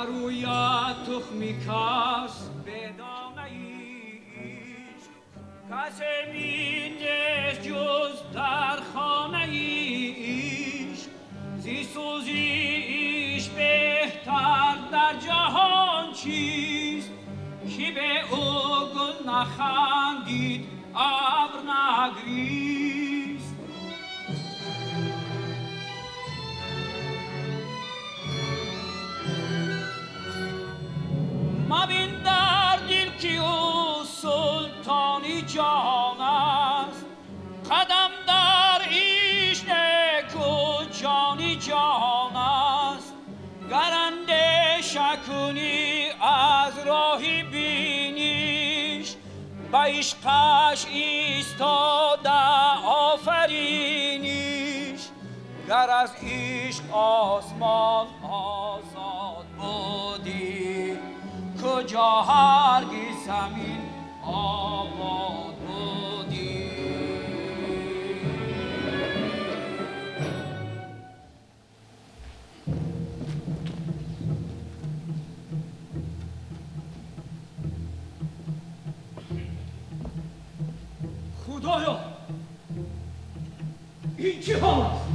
رویا تخمی کاس به دامه ایش کس مینجش جز در خانه ایش زی سوزیش بهتر در جهان چیست که به او گل نخندید ابر نگریست مبین در دل که او سلطانی جهان است قدم در ایش نکو جانی جهان است گر اندیشه کنی از راهی بینیش به عشقش ایستاده آفرینیش گر از عشق آسمان آزاد بودی کجا هرگز زمین آباد بودی خدایا این چه حال است؟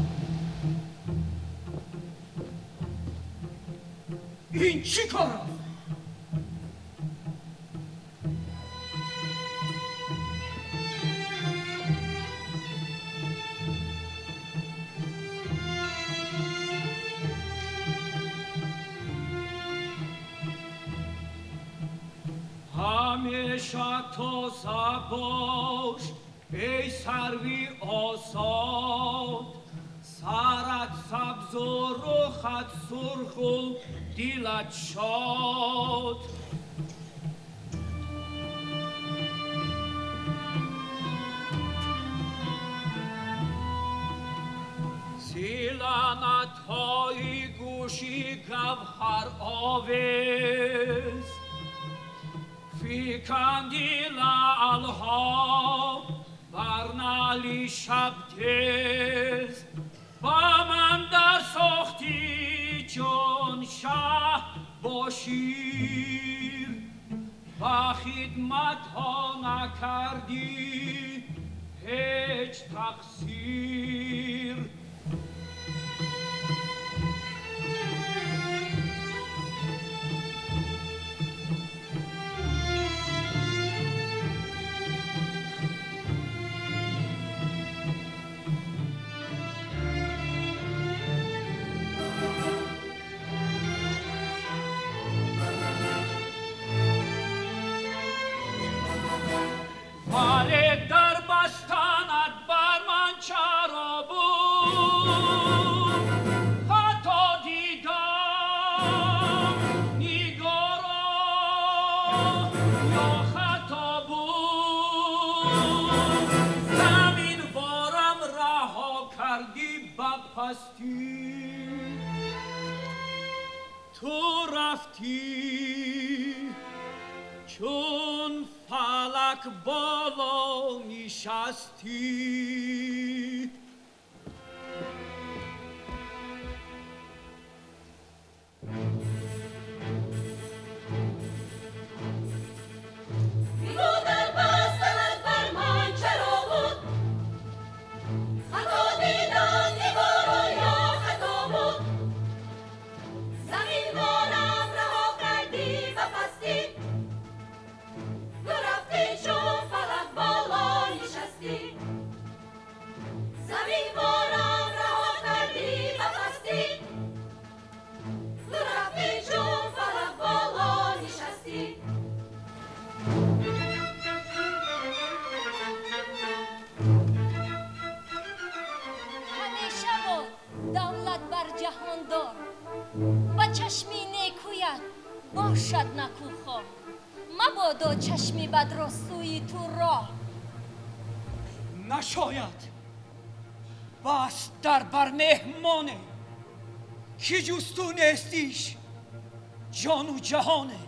این چی کار است؟ همیشه تو باش ای سروی آساد سرت سبز و رخت سرخ و دلت شاد. سیلانت های گوشی گوهر آویز فیکندی لعلها برنالی شب تیز با من در سختی چون شه با شیر با خدمت ها نکردی هیچ تقصیر. ولی در بستنت بر من چرا بود؟ حتی دیدم نگارا یا خطا بود. زمین وارم رها کردی به پستی، تو رفتی چون فلک بالا نشستی. باشد نکوخا مبادا چشمی بد را سوی تو راه. نشاید بس در بر مهمانه که جستو نیستیش جان و جهانه.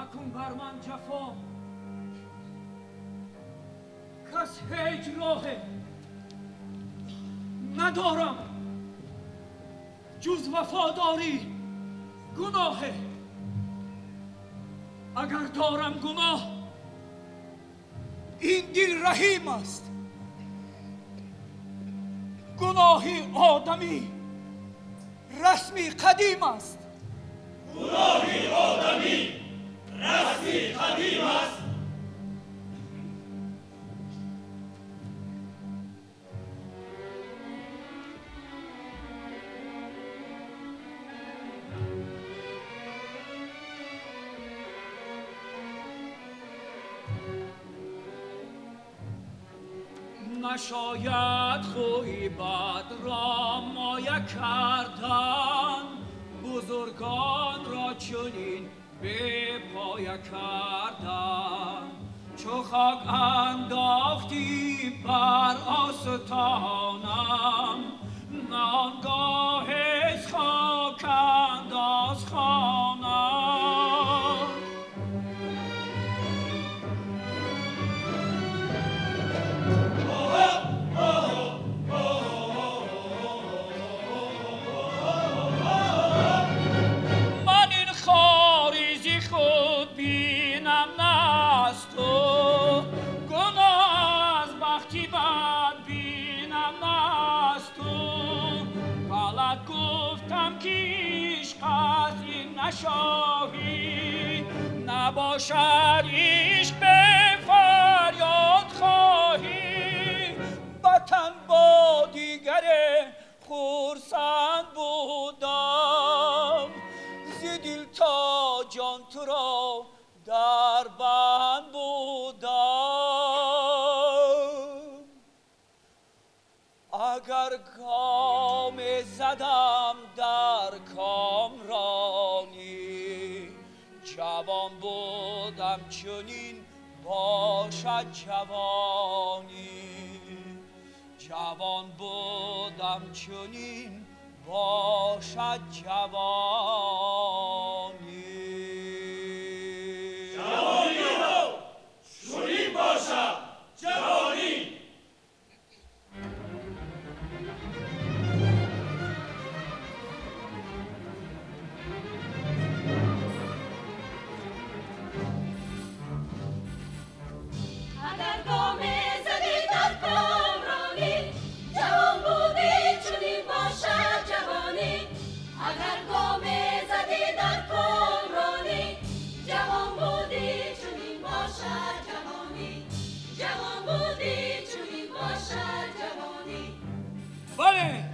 مکن بر من جفا کس هیچ راه ندارم جز وفاداری گناه اگر دارم گناه این دل رحیم است گناهی آدمی رسمی قدیم است گناهی آدمی رسمی قدیم است نشاید خوی بد را مایه کردن بزرگان را چنین به پایه کردن چو خاک انداختی بر آستانم نه آنگاه خاک انداز خوانم نشاهی نباشد عشق به فریاد خواهی وطن با دیگر خرسند بودم ز دل تا جان تو را در بند بودم اگر گام زدم در کامرانی جوان بودم چنین باشد جوانی جوان بودم چنین باشد جوانی جوانی ها چنین باشد جوانی اگر گام زدی در کامرانی جوان بودی چنین باشد جوانی اگر گام زدی در کامرانی جوان بودی چنین باشد جوانی جوان بودی چنین باشد جوانی بله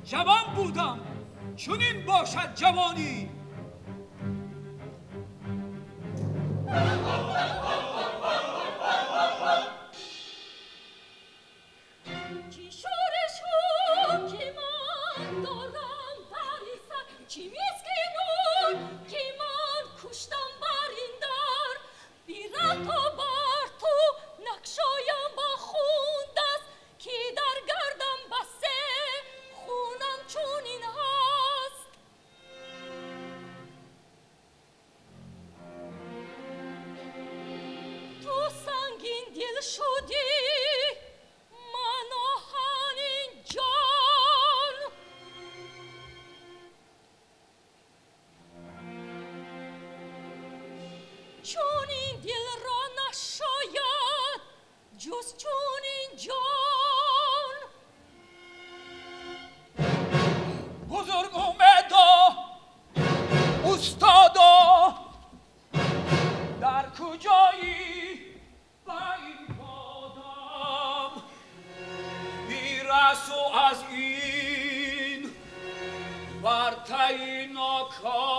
جوان بودم چنین باشد جوانی چی شورشو که من دارم در این سر چی مسکینون که من کشتم بر این در بی ربط و بر تو نقشایم با خون دست که در گردم بسته خونم چون این هست تو سنگین دل شدی من آهنین جان چون این دل را نشاید جز چون این جان بزرگ اومدا استادا در کجایی با این بادم بیرسو از این ورطه ناکام